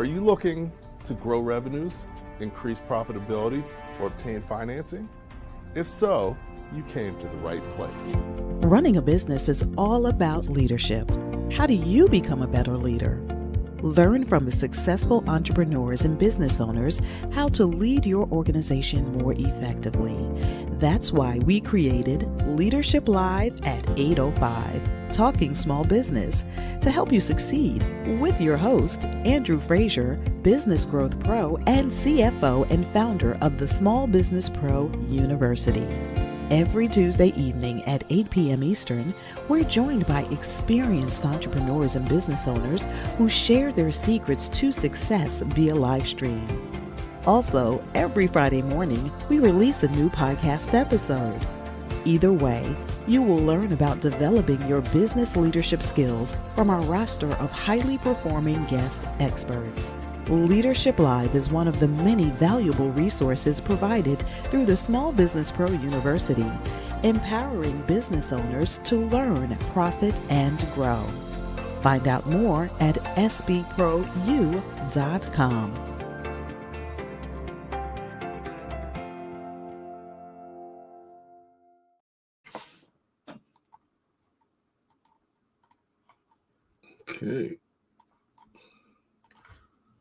Are you looking to grow revenues, increase profitability, or obtain financing? If so, you came to the right place. Running a business is all about leadership. How do you become a better leader? Learn from the successful entrepreneurs and business owners how to lead your organization more effectively. That's why we created Leadership Live at 8:05, Talking Small Business, to help you succeed with your host, Andrew Frazier, Business Growth Pro and CFO and founder of the Small Business Pro University. Every Tuesday evening at 8 p.m. Eastern, we're joined by experienced entrepreneurs and business owners who share their secrets to success via live stream. Also, every Friday morning, we release a new podcast episode. Either way, you will learn about developing your business leadership skills from our roster of highly performing guest experts. Leadership Live is one of the many valuable resources provided through the Small Business Pro University, empowering business owners to learn, profit, and grow. Find out more at sbpro.u.com. Okay.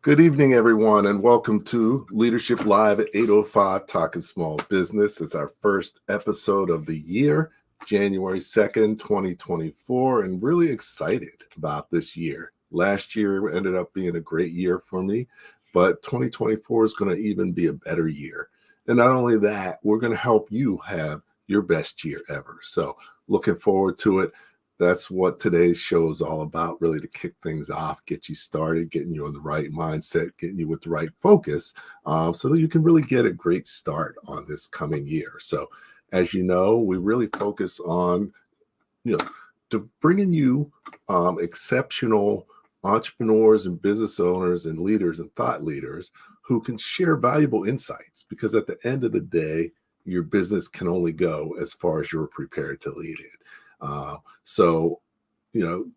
Good evening, everyone, and welcome to Leadership Live at 8:05, Talking Small Business. It's our first episode of the year, January 2nd, 2024, and really excited about this year. Last year ended up being a great year for me, but 2024 is going to even be a better year. And not only that, we're going to help you have your best year ever. So looking forward to it. That's what today's show is all about, really, to kick things off, get you started, getting you on the right mindset, getting you with the right focus, so that you can really get a great start on this coming year. So, as you know, we really focus on, to bringing you exceptional entrepreneurs and business owners and leaders and thought leaders who can share valuable insights, because at the end of the day, your business can only go as far as you're prepared to lead it. So,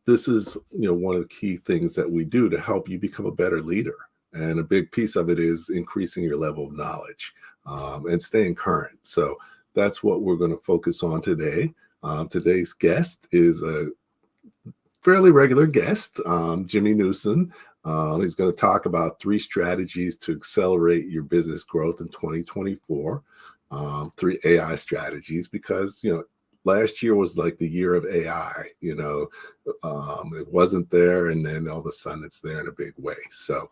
this is, one of the key things that we do to help you become a better leader. And a big piece of it is increasing your level of knowledge and staying current. So that's what we're going to focus on today. Today's guest is a fairly regular guest, Jimmy Newson. He's going to talk about 3 strategies to accelerate your business growth in 2024, 3 AI strategies, because, last year was like the year of AI, it wasn't there, and then all of a sudden it's there in a big way. So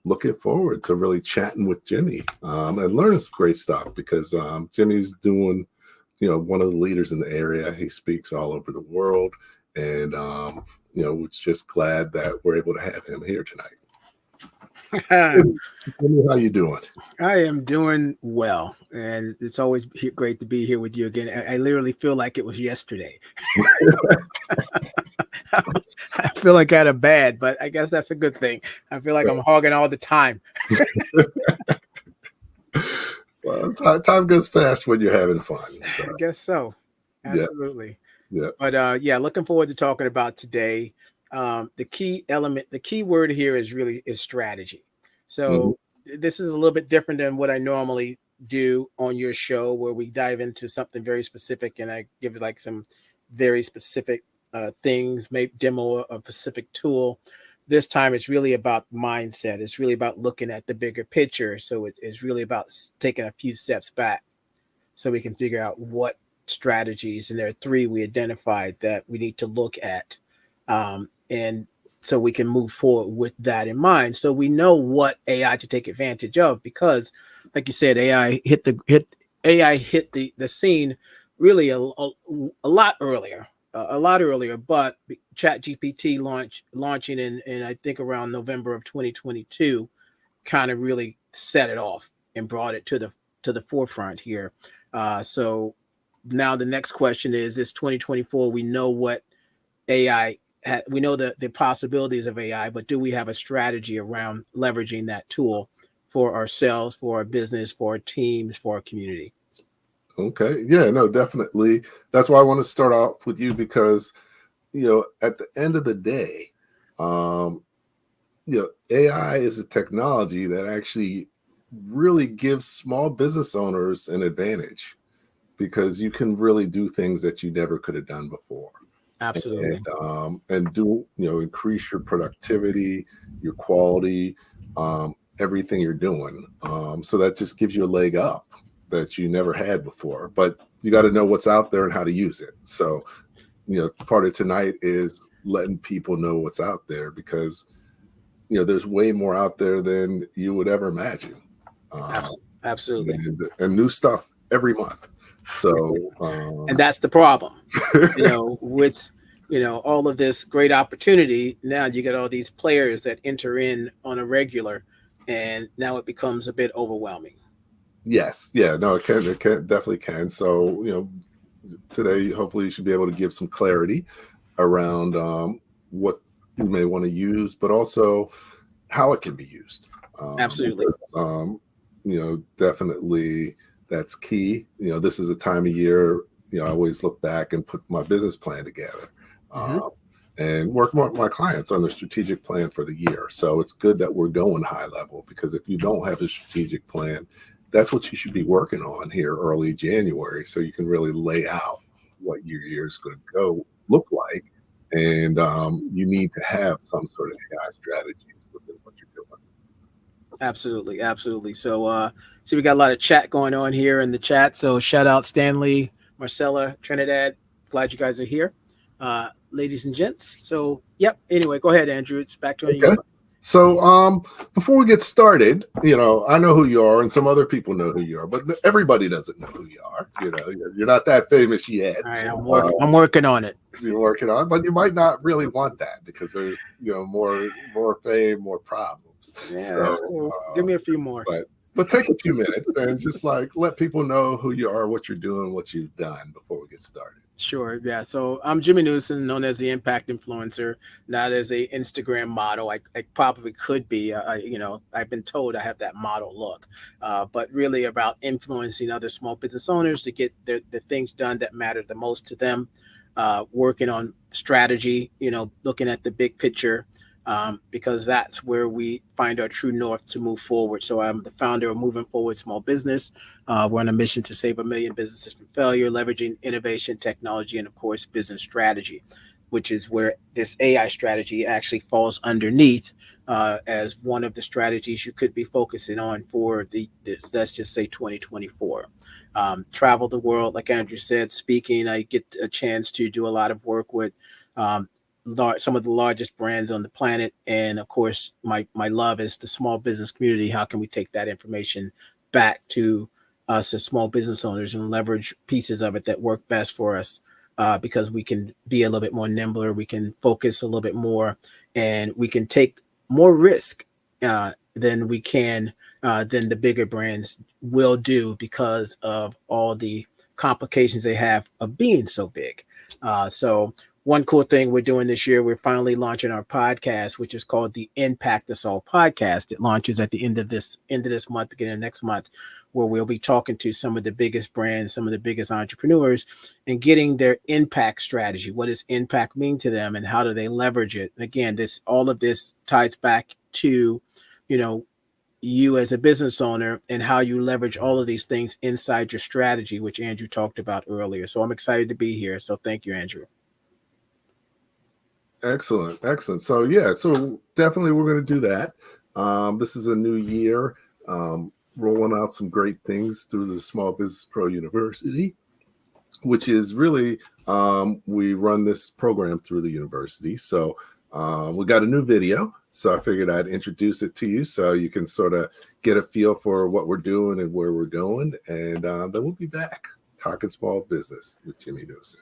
looking forward to really chatting with Jimmy and learning some great stuff, because Jimmy's doing, one of the leaders in the area. He speaks all over the world, and, we're just glad that we're able to have him here tonight. Jimmy, how you doing? I am doing well, and it's always great to be here with you again. I literally feel like it was yesterday. I feel like I had a bad, but I guess that's a good thing. I feel like I'm hogging all the time. Well, time goes fast when you're having fun. So. I guess so. Absolutely. Yeah. But looking forward to talking about today. The key word here is strategy. So This is a little bit different than what I normally do on your show, where we dive into something very specific and I give it like some very specific things, maybe demo a specific tool. This time it's really about mindset. It's really about looking at the bigger picture. So it's really about taking a few steps back so we can figure out what strategies, and there are 3 we identified that we need to look at. And so we can move forward with that in mind. So we know what AI to take advantage of, because, like you said, AI hit the scene really a lot earlier, But ChatGPT launching in I think around November of 2022 kind of really set it off and brought it to the forefront here. So now the next question is, this 2024, we know what AI. We know the possibilities of AI, but do we have a strategy around leveraging that tool for ourselves, for our business, for our teams, for our community? Okay. Yeah, no, definitely. That's why I want to start off with you, because, at the end of the day, AI is a technology that actually really gives small business owners an advantage because you can really do things that you never could have done before. Absolutely. And do increase your productivity, your quality, everything you're doing. So that just gives you a leg up that you never had before. But you got to know what's out there and how to use it. So part of tonight is letting people know what's out there because there's way more out there than you would ever imagine. Um, Absolutely. and new stuff every month. So And that's the problem, with all of this great opportunity. Now you get all these players that enter in on a regular, and now it becomes a bit overwhelming. yes, yeah, no, it definitely can. So today hopefully you should be able to give some clarity around what you may want to use, but also how it can be used. Absolutely. Because, definitely that's key. This is a time of year, I always look back and put my business plan together Hmm. and work with my clients on the strategic plan for the year. So it's good that we're going high level because if you don't have a strategic plan, that's what you should be working on here early January. So you can really lay out what your year is going to go look like. And you need to have some sort of AI strategies within what you're doing. Absolutely. Absolutely. So, see, we got a lot of chat going on here in the chat. So, shout out Stanley, Marcella, Trinidad. Glad you guys are here, ladies and gents. So, yep. Anyway, go ahead, Andrew. It's back to you. Okay. So before we get started, I know who you are and some other people know who you are, but everybody doesn't know who you are. You're not that famous yet. All right, I'm working on it. You're working on, but you might not really want that because there's more fame, more problems. Yeah, So, that's cool. Give me a few more. But take a few minutes and just let people know who you are, what you're doing, what you've done before we get started. Sure. Yeah. So I'm Jimmy Newson, known as the Impact Influencer, not as a Instagram model. I probably could be. I've been told I have that model look, but really about influencing other small business owners to get the things done that matter the most to them. Working on strategy, looking at the big picture, because that's where we find our true north to move forward. So I'm the founder of Moving Forward Small Business. We're on a mission to save 1 million businesses from failure, leveraging innovation, technology, and of course, business strategy, which is where this AI strategy actually falls underneath as one of the strategies you could be focusing on for let's just say 2024. Travel the world, like Andrew said, speaking. I get a chance to do a lot of work with some of the largest brands on the planet, and of course, my love is the small business community. How can we take that information back to us as small business owners and leverage pieces of it that work best for us? Because we can be a little bit more nimbler, we can focus a little bit more, and we can take more risk than we can than the bigger brands will do because of all the complications they have of being so big. So one cool thing we're doing this year, we're finally launching our podcast, which is called the Impact Us All podcast. It launches at the end of this month, beginning of next month, where we'll be talking to some of the biggest brands, some of the biggest entrepreneurs, and getting their impact strategy. What does impact mean to them, and how do they leverage it? And again, all of this ties back to, you as a business owner and how you leverage all of these things inside your strategy, which Andrew talked about earlier. So I'm excited to be here. So thank you, Andrew. Excellent. So so definitely we're going to do that. This is a new year, rolling out some great things through the Small Business Pro University, which is really we run this program through the university. So we got a new video. So I figured I'd introduce it to you so you can sort of get a feel for what we're doing and where we're going. And then we'll be back talking small business with Jimmy Newson.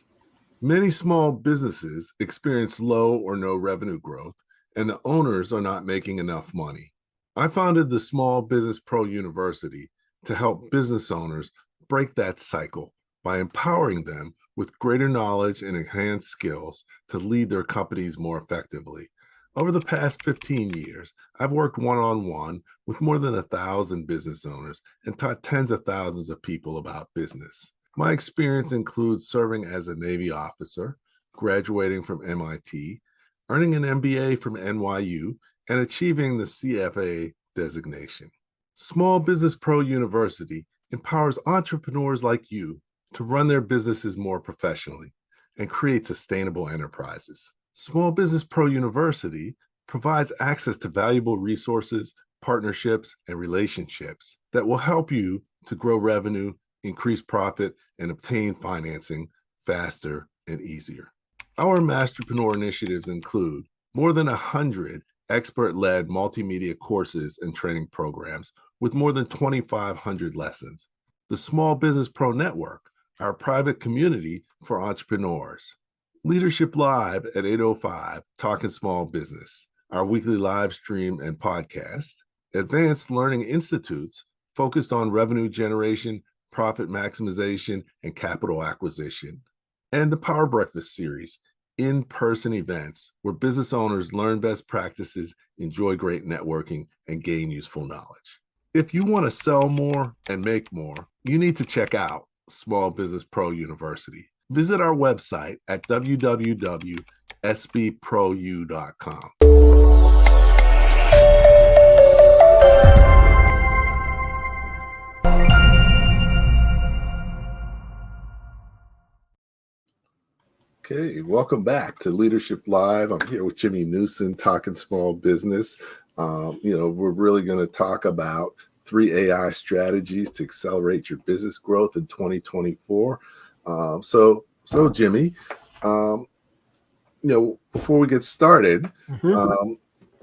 Many small businesses experience low or no revenue growth, and the owners are not making enough money. I founded the Small Business Pro University to help business owners break that cycle by empowering them with greater knowledge and enhanced skills to lead their companies more effectively. Over the past 15 years, I've worked one-on-one with more than 1,000 business owners and taught tens of thousands of people about business. My experience includes serving as a Navy officer, graduating from MIT, earning an MBA from NYU, and achieving the CFA designation. Small Business Pro University empowers entrepreneurs like you to run their businesses more professionally and create sustainable enterprises. Small Business Pro University provides access to valuable resources, partnerships, and relationships that will help you to grow revenue, increase profit, and obtain financing faster and easier. Our Masterpreneur initiatives include more than 100 expert-led multimedia courses and training programs with more than 2,500 lessons. The Small Business Pro Network, our private community for entrepreneurs. Leadership Live at 8:05, Talking Small Business, our weekly live stream and podcast. Advanced Learning Institutes focused on revenue generation, profit maximization, and capital acquisition. And the Power Breakfast series, in-person events where business owners learn best practices, enjoy great networking, and gain useful knowledge. If you want to sell more and make more, you need to check out Small Business Pro University. Visit our website at www.sbprou.com. Okay, welcome back to Leadership Live. I'm here with Jimmy Newson, talking small business. We're really going to talk about 3 AI strategies to accelerate your business growth in 2024. So Jimmy, before we get started,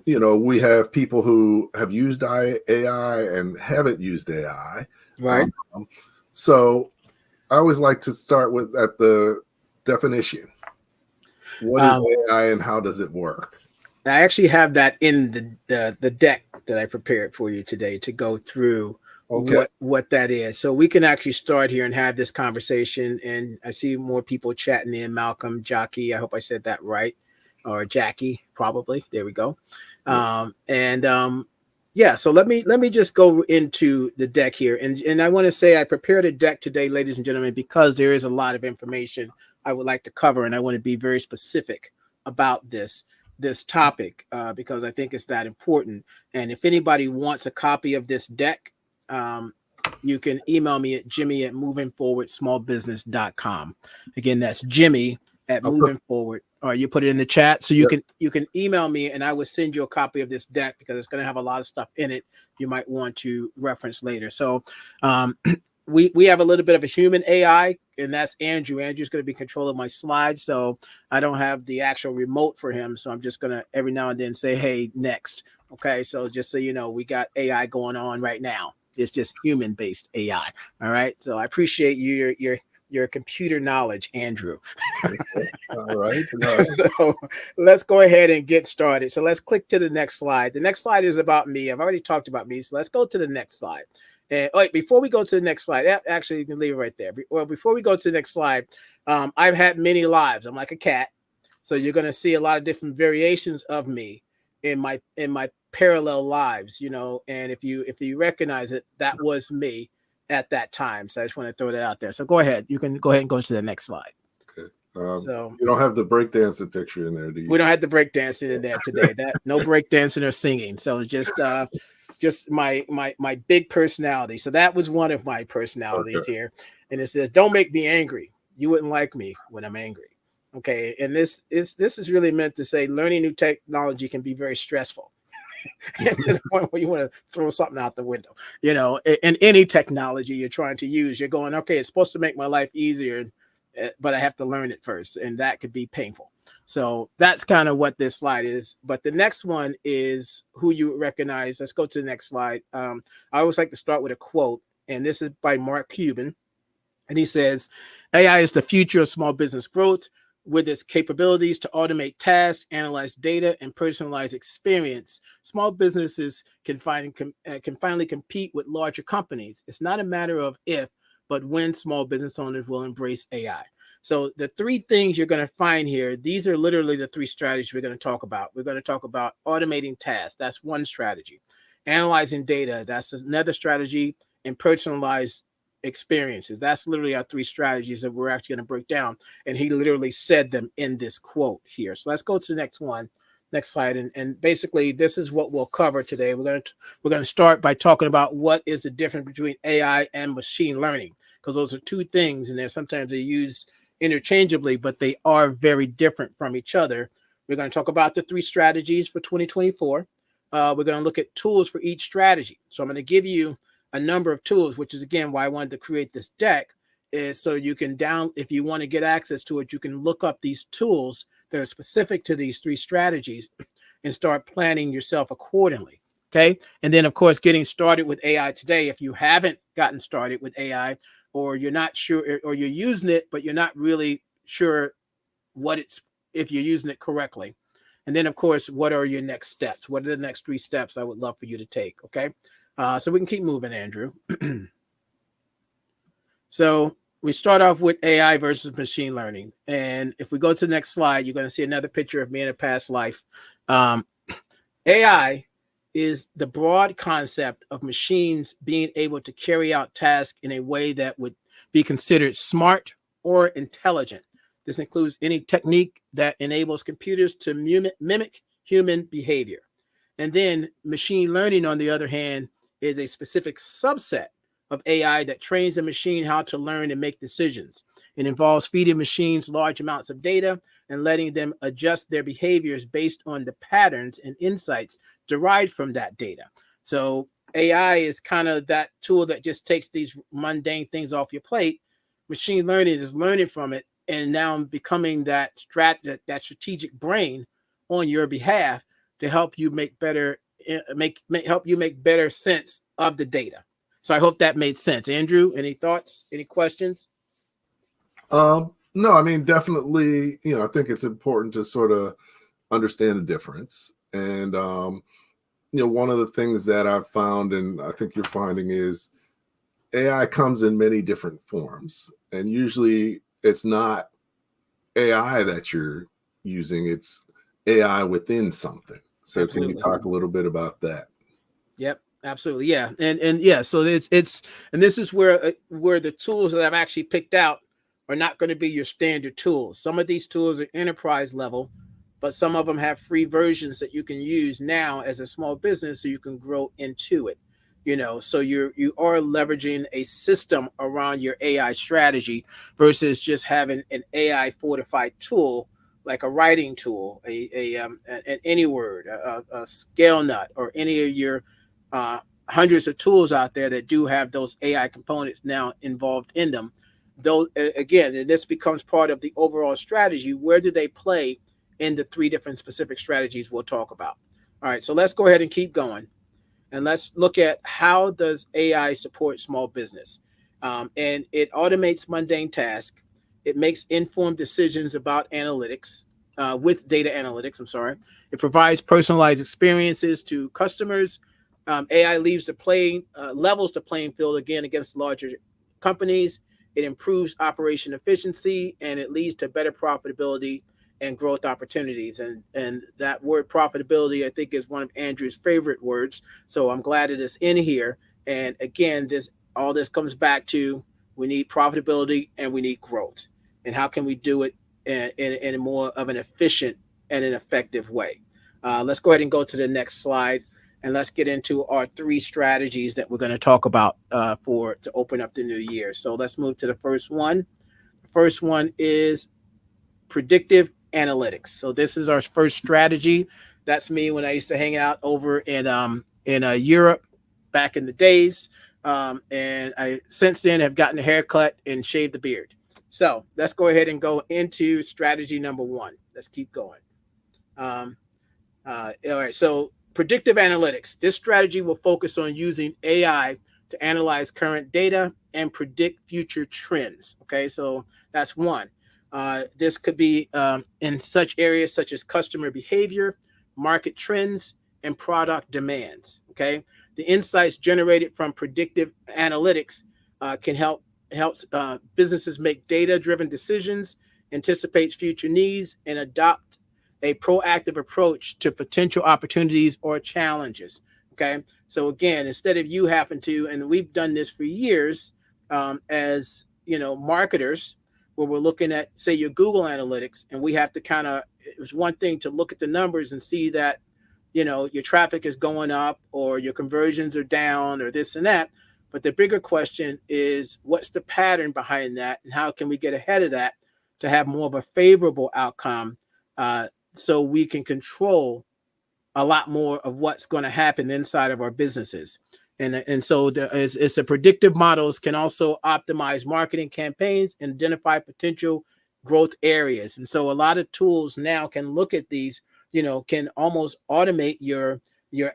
we have people who have used AI and haven't used AI. Right. So I always like to start at the definition. What is AI and how does it work? I actually have that in the deck that I prepared for you today to go through what that is. So we can actually start here and have this conversation. And I see more people chatting in. Malcolm, Jockey, I hope I said that right. Or Jackie, probably. There we go. So let me just go into the deck here. And I want to say I prepared a deck today, ladies and gentlemen, because there is a lot of information I would like to cover, and I want to be very specific about this topic because I think it's that important. And if anybody wants a copy of this deck, you can email me at jimmy@movingforwardsmallbusiness.com. Again, that's Jimmy at movingforward. Or you put it in the chat, so you can email me, and I will send you a copy of this deck because it's going to have a lot of stuff in it you might want to reference later. So we have a little bit of a human AI, and that's Andrew. Andrew's going to be controlling my slides, so I don't have the actual remote for him. So I'm just going to every now and then say, hey, next. Okay, so just so you know, we got AI going on right now. It's just human-based AI. All right, so I appreciate your computer knowledge, Andrew. All right. So let's go ahead and get started. So let's click to the next slide. The next slide is about me. I've already talked about me, so let's go to the next slide. And before we go to the next slide, actually, you can leave it right there. Well, before we go to the next slide, I've had many lives. I'm like a cat, so you're going to see a lot of different variations of me in my parallel lives. And if you recognize it, that was me at that time. So I just want to throw that out there. So go ahead. You can go ahead and go to the next slide. Okay. So you don't have the breakdancing picture in there, do you? We don't have the breakdancing in there today. No breakdancing or singing. So just my big personality. So that was one of my personalities here. And it says, don't make me angry. You wouldn't like me when I'm angry. Okay. And this is really meant to say learning new technology can be very stressful. To the point where you want to throw something out the window. In any technology you're trying to use, you're going, okay, it's supposed to make my life easier, but I have to learn it first. And that could be painful. So that's kind of what this slide is. But the next one is who you recognize. Let's go to the next slide. I always like to start with a quote, and this is by Mark Cuban. And he says, AI is the future of small business growth. With its capabilities to automate tasks, analyze data, and personalize experience, small businesses can finally compete with larger companies. It's not a matter of if, but when small business owners will embrace AI. So the 3 things you're going to find here, these are literally the 3 strategies we're going to talk about. We're going to talk about automating tasks. That's one strategy. Analyzing data. That's another strategy. And personalized experiences. That's literally our 3 strategies that we're actually going to break down. And he literally said them in this quote here. So let's go to the next one. Next slide. And basically, this is what we'll cover today. We're going to start by talking about what is the difference between AI and machine learning, because those are two things, and sometimes they use interchangeably, but they are very different from each other. We're going to talk about the 3 strategies for 2024. We're going to look at tools for each strategy. So I'm going to give you a number of tools, which is again why I wanted to create this deck, is so you can if you want to get access to it, you can look up these tools that are specific to these 3 strategies and start planning yourself accordingly. Okay. And then of course, getting started with AI today. If you haven't gotten started with AI, or you're not sure, or you're using it, but you're not really sure if you're using it correctly. And then of course, what are your next steps? What are the next 3 steps I would love for you to take? Okay. So we can keep moving, Andrew. So we start off with AI versus machine learning. And if we go to the next slide, you're going to see another picture of me in a past life. AI is the broad concept of machines being able to carry out tasks in a way that would be considered smart or intelligent. This includes any technique that enables computers to mimic human behavior. And then machine learning, on the other hand, is a specific subset of AI that trains the machine how to learn and make decisions. It involves feeding machines large amounts of data and letting them adjust their behaviors based on the patterns and insights derived from that data. So AI is kind of that tool that just takes these mundane things off your plate. Machine learning is learning from it and now becoming that strategic brain on your behalf to help you make better sense of the data. So I hope that made sense. Andrew, any thoughts, any questions? No, I mean, definitely, I think it's important to sort of understand the difference. And, one of the things that I've found, and I think you're finding, is AI comes in many different forms. And usually it's not AI that you're using, it's AI within something. So Absolutely. Can you talk a little bit about that? Yep, absolutely. Yeah. And yeah, so it's and this is where the tools that I've actually picked out are not going to be your standard tools. Some of these tools are enterprise level, but some of them have free versions that you can use now as a small business so you can grow into it. So you are leveraging a system around your AI strategy versus just having an AI fortified tool like a writing tool, an AnyWord, a Scale Nut, or any of your hundreds of tools out there that do have those AI components now involved in them. Though again, and this becomes part of the overall strategy. Where do they play in the 3 different specific strategies we'll talk about? All right, so let's go ahead and keep going, and let's look at how does AI support small business. And it automates mundane tasks. It makes informed decisions about analytics with data analytics. It provides personalized experiences to customers. AI levels the playing field again against larger companies. It improves operation efficiency, and it leads to better profitability and growth opportunities. And that word profitability, I think, is one of Andrew's favorite words. So I'm glad it is in here. And again, all this comes back to we need profitability and we need growth. And how can we do it in more of an efficient and an effective way? Let's go ahead and go to the next slide, and let's get into our 3 strategies that we're going to talk about to open up the new year. So let's move to the first one. The first one is predictive analytics. So this is our first strategy. That's me when I used to hang out over in Europe back in the days. And I since then have gotten a haircut and shaved the beard. So let's go ahead and go into strategy number 1. Let's keep going. All right. So predictive analytics. This strategy will focus on using AI to analyze current data and predict future trends. Okay. So that's 1. This could be in such areas such as customer behavior, market trends, and product demands. Okay. The insights generated from predictive analytics can help businesses make data-driven decisions, anticipates future needs, and adopt a proactive approach to potential opportunities or challenges. Okay, so again, instead of you having to, and we've done this for years as marketers, where we're looking at, say, your Google Analytics, and we have to kind of, it's one thing to look at the numbers and see that, your traffic is going up or your conversions are down or this and that. But the bigger question is, what's the pattern behind that, and how can we get ahead of that to have more of a favorable outcome, so we can control a lot more of what's going to happen inside of our businesses. And so it's the predictive models can also optimize marketing campaigns and identify potential growth areas. And so a lot of tools now can look at these, can almost automate your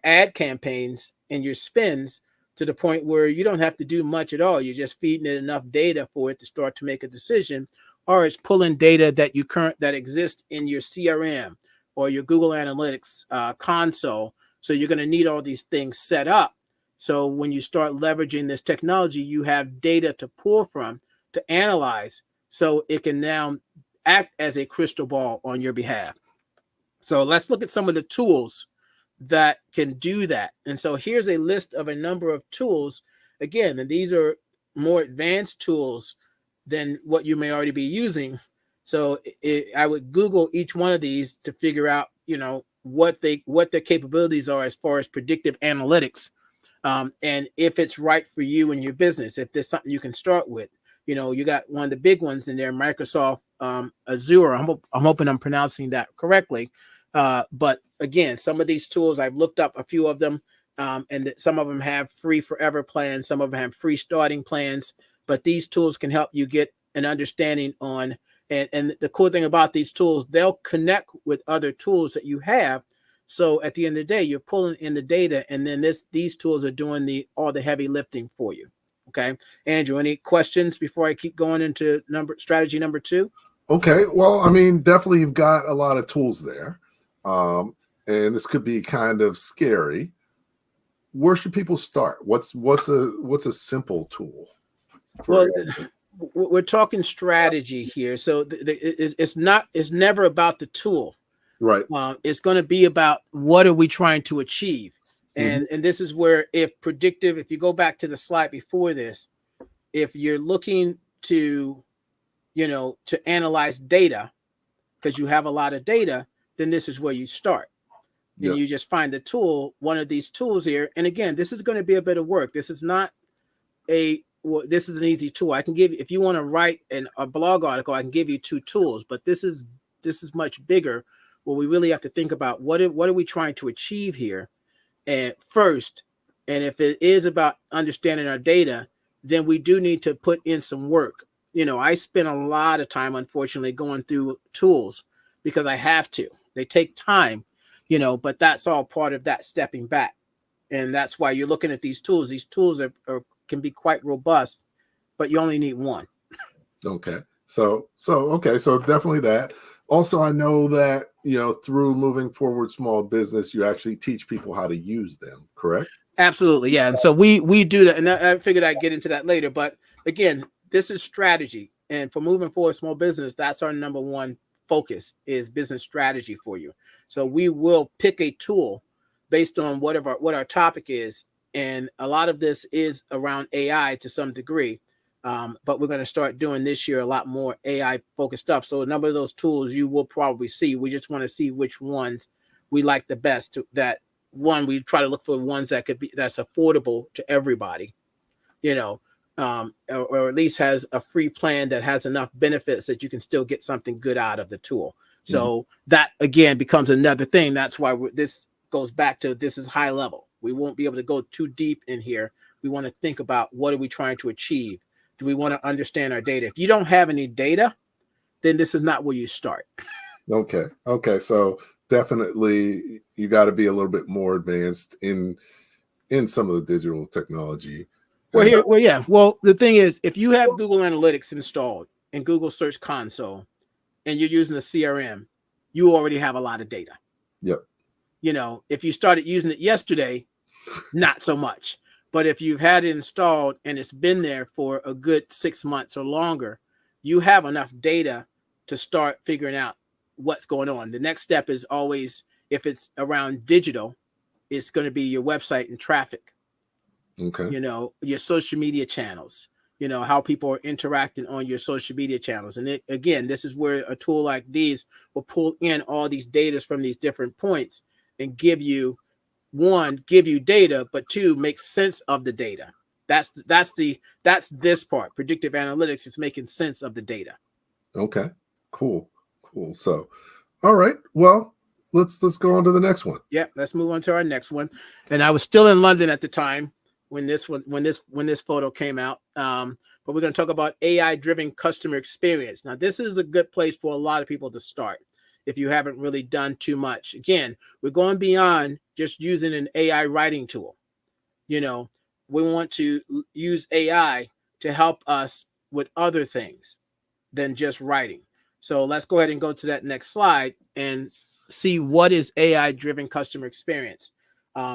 ad campaigns and your spends to the point where you don't have to do much at all. You're just feeding it enough data for it to start to make a decision, or it's pulling data that exists in your CRM or your Google Analytics console. So you're going to need all these things set up. So when you start leveraging this technology, you have data to pull from, to analyze, so it can now act as a crystal ball on your behalf. So let's look at some of the tools that can do that. And so here's a list of a number of tools. Again, and these are more advanced tools than what you may already be using. So I would Google each one of these to figure out, what their capabilities are as far as predictive analytics. And if it's right for you and your business, if there's something you can start with. You got one of the big ones in there, Microsoft Azure. I'm hoping I'm pronouncing that correctly. But again, some of these tools, I've looked up a few of them, and that some of them have free forever plans, some of them have free starting plans. But these tools can help you get an understanding on, and the cool thing about these tools, they'll connect with other tools that you have. So at the end of the day, you're pulling in the data, and then these tools are doing all the heavy lifting for you. Okay, Andrew, any questions before I keep going into strategy number 2? Okay, well, I mean, definitely you've got a lot of tools there, and this could be kind of scary. Where should people start? What's a simple tool? Well, we're talking strategy here, so it's never about the tool, right? It's going to be about what are we trying to achieve. And this is where, if you go back to the slide before this, if you're looking to analyze data because you have a lot of data, then this is where you start. And you just find the tool, one of these tools here. And again, this is going to be a bit of work. This is not this is an easy tool. I can give you, if you want to write a blog article, I can give you 2 tools, but this is much bigger, where we really have to think about what are we trying to achieve here. And first, and if it is about understanding our data, then we do need to put in some work. I spend a lot of time, unfortunately, going through tools because I have to. They take time, but that's all part of that stepping back. And that's why you're looking at these tools. These tools can be quite robust, but you only need one. Okay. So definitely that. Also, I know that, through Moving Forward Small Business, you actually teach people how to use them, correct? Absolutely. Yeah. And so we do that. And I figured I'd get into that later. But again, this is strategy. And for Moving Forward Small Business, that's our number one focus, is business strategy for you. So we will pick a tool based on what our topic is. And a lot of this is around AI to some degree. But we're going to start doing this year a lot more AI focused stuff. So a number of those tools you will probably see. We just want to see which ones we like the best. We try to look for ones that's affordable to everybody, or at least has a free plan that has enough benefits that you can still get something good out of the tool. So that again becomes another thing. That's why this goes back to, this is high level. We won't be able to go too deep in here. We want to think about, what are we trying to achieve? Do we want to understand our data? If you don't have any data, then this is not where you start. Okay. So definitely you got to be a little bit more advanced in some of the digital technology. Well, the thing is, if you have Google Analytics installed and Google Search Console and you're using a CRM, you already have a lot of data. Yep. If you started using it yesterday, not so much. But if you've had it installed and it's been there for a good 6 months or longer, you have enough data to start figuring out what's going on. The next step is always, if it's around digital, it's going to be your website and traffic. Okay. Your social media channels, how people are interacting on your social media channels. And again, this is where a tool like these will pull in all these data from these different points and give you data, but two, make sense of the data. That's this part. Predictive analytics is making sense of the data. Okay, cool. So, all right, well, let's go on to the next one. Yeah, let's move on to our next one. And I was still in London at the time when this photo came out. But we're going to talk about AI-driven customer experience. Now, this is a good place for a lot of people to start if you haven't really done too much. Again, we're going beyond just using an AI writing tool. We want to use AI to help us with other things than just writing. So let's go ahead and go to that next slide and see what is AI-driven customer experience.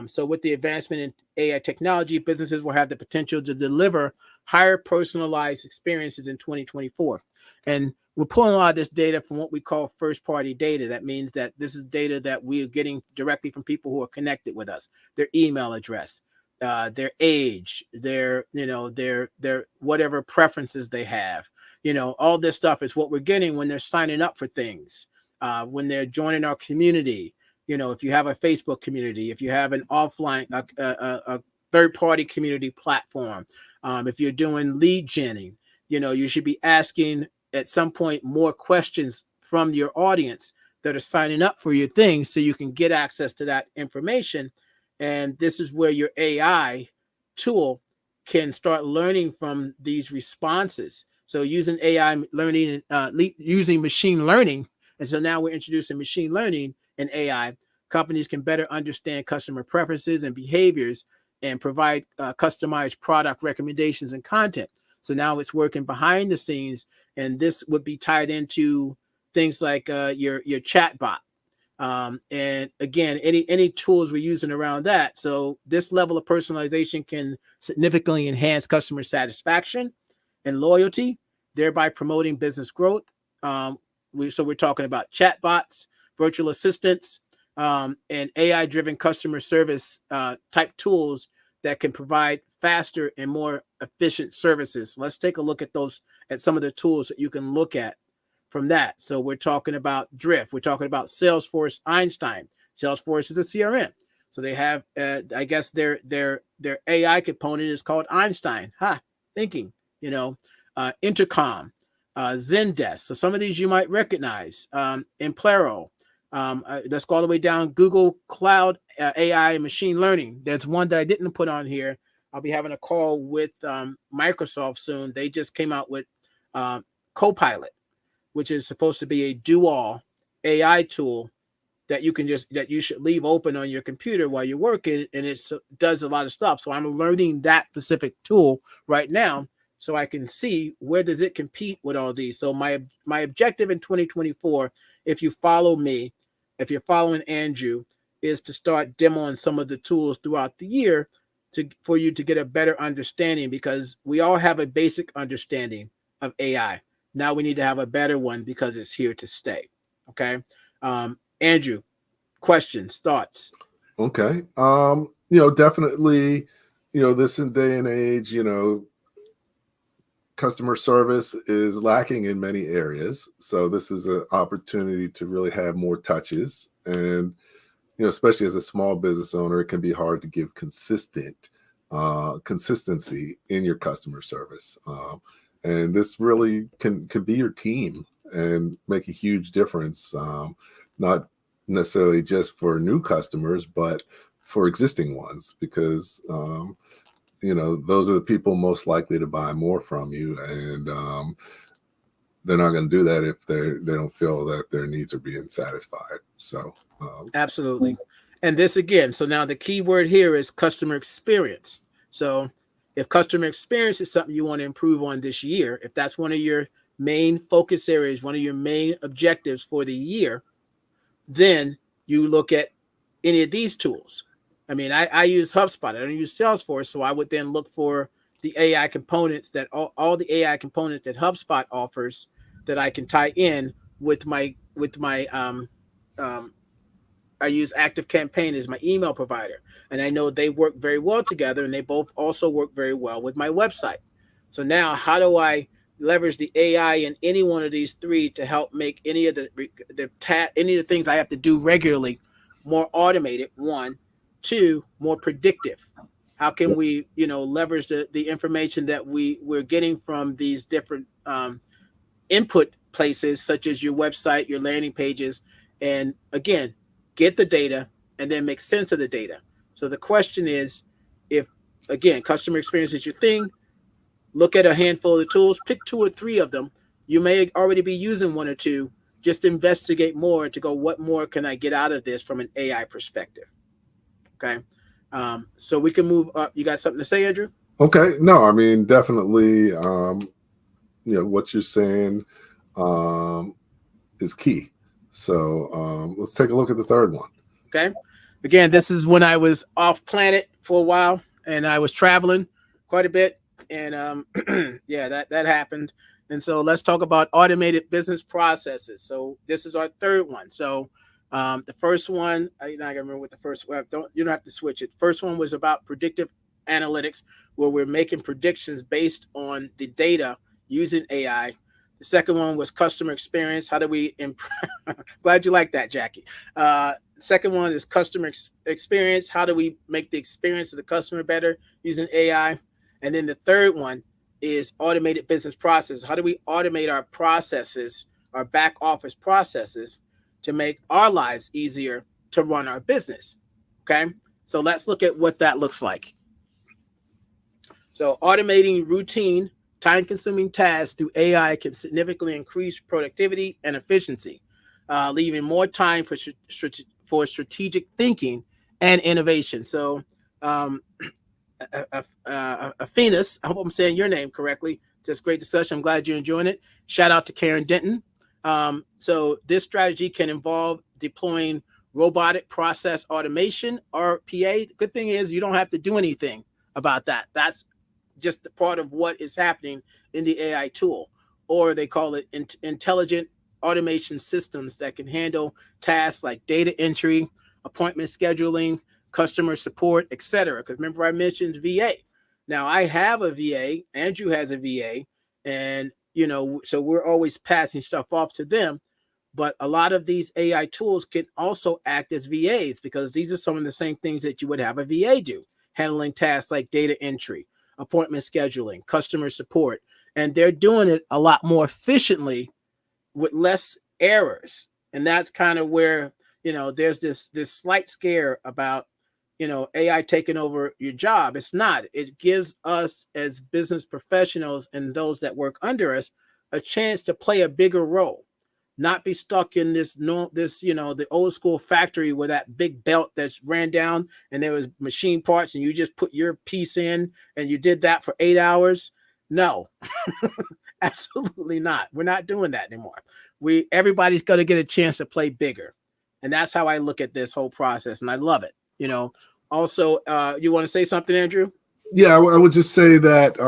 So with the advancement in AI technology, businesses will have the potential to deliver higher personalized experiences in 2024. And we're pulling a lot of this data from what we call first-party data. That means that this is data that we are getting directly from people who are connected with us, their email address, their age, their whatever preferences they have. All this stuff is what we're getting when they're signing up for things, when they're joining our community. If you have a Facebook community, if you have an offline, a third-party community platform, if you're doing lead genning, you should be asking at some point more questions from your audience that are signing up for your things so you can get access to that information. And this is where your AI tool can start learning from these responses. So using AI learning, using machine learning. And so now we're introducing machine learning and AI. Companies can better understand customer preferences and behaviors and provide customized product recommendations and content. So now it's working behind the scenes, and this would be tied into things like your chat bot. And again, any tools we're using around that. So this level of personalization can significantly enhance customer satisfaction and loyalty, thereby promoting business growth. So we're talking about chat bots, virtual assistants, and AI-driven customer service type tools that can provide faster and more efficient services. Let's take a look at some of the tools that you can look at from that. So we're talking about Drift. We're talking about Salesforce Einstein. Salesforce is a CRM. So they have, I guess their AI component is called Einstein. Thinking, Intercom, Zendesk. So some of these you might recognize. Implero. Let's go all the way down. Google Cloud AI and machine learning. There's one that I didn't put on here. I'll be having a call with Microsoft soon. They just came out with Copilot, which is supposed to be a do-all AI tool that you should leave open on your computer while you're working, and it does a lot of stuff. So I'm learning that specific tool right now so I can see where does it compete with all these. So my objective in 2024, if you follow me, if you're following Andrew, is to start demoing some of the tools throughout the year for you to get a better understanding, because we all have a basic understanding of AI. Now we need to have a better one because it's here to stay. Okay. Andrew, questions, thoughts? Okay. Definitely, this day and age, customer service is lacking in many areas. So this is an opportunity to really have more touches. And, especially as a small business owner, it can be hard to give consistency in your customer service. And this really can be your team and make a huge difference, not necessarily just for new customers, but for existing ones, because those are the people most likely to buy more from you, and they're not going to do that if they don't feel that their needs are being satisfied. So absolutely. And this again, so now the key word here is customer experience. So if customer experience is something you want to improve on this year, if that's one of your main focus areas, one of your main objectives for the year, then you look at any of these tools. I mean, I use HubSpot. I don't use Salesforce. So I would then look for the AI components that all the AI components that HubSpot offers that I can tie in with my I use ActiveCampaign as my email provider. And I know they work very well together, and they both also work very well with my website. So now how do I leverage the AI in any one of these three to help make any of any of the things I have to do regularly more automated? One, two, more predictive. How can we, leverage the information that we're getting from these different input places, such as your website, your landing pages, and again, get the data and then make sense of the data. So the question is, if again, customer experience is your thing, look at a handful of the tools, pick two or three of them. You may already be using one or two. Just investigate more to go, what more can I get out of this from an AI perspective? Okay. So we can move up. You got something to say, Andrew? Okay. No, I mean, definitely, what you're saying is key. So let's take a look at the third one. Okay. Again, this is when I was off planet for a while and I was traveling quite a bit. And yeah, that happened. And so let's talk about automated business processes. So this is our third one. So the first one, I can remember what the first one, you don't have to switch it. First one was about predictive analytics, where we're making predictions based on the data using AI. The second one was customer experience. How do we glad you like that, Jackie. Second one is customer experience. How do we make the experience of the customer better using AI? And then the third one is automated business processes. How do we automate our processes, our back office processes, to make our lives easier to run our business? Okay, so let's look at what that looks like. So automating routine, time-consuming tasks through AI can significantly increase productivity and efficiency, leaving more time for strategic thinking and innovation. So Athenas, I hope I'm saying your name correctly. It's great discussion. I'm glad you're enjoying it. Shout out to Karen Denton. So this strategy can involve deploying robotic process automation, RPA. The good thing is you don't have to do anything about that. That's just the part of what is happening in the AI tool, or they call it intelligent automation systems that can handle tasks like data entry, appointment scheduling, customer support, etc. Because remember I mentioned VA. Now I have a VA, Andrew has a VA, and so we're always passing stuff off to them. But a lot of these AI tools can also act as VAs, because these are some of the same things that you would have a VA do, handling tasks like data entry, appointment scheduling, customer support, and they're doing it a lot more efficiently with less errors. And that's kind of where there's this slight scare about AI taking over your job. It's not. It gives us as business professionals and those that work under us a chance to play a bigger role, not be stuck in the old school factory where that big belt that's ran down and there was machine parts and you just put your piece in and you did that for 8 hours. No, absolutely not. We're not doing that anymore. Everybody's going to get a chance to play bigger. And that's how I look at this whole process. And I love it. Also, you want to say something, Andrew? Yeah, I would just say that,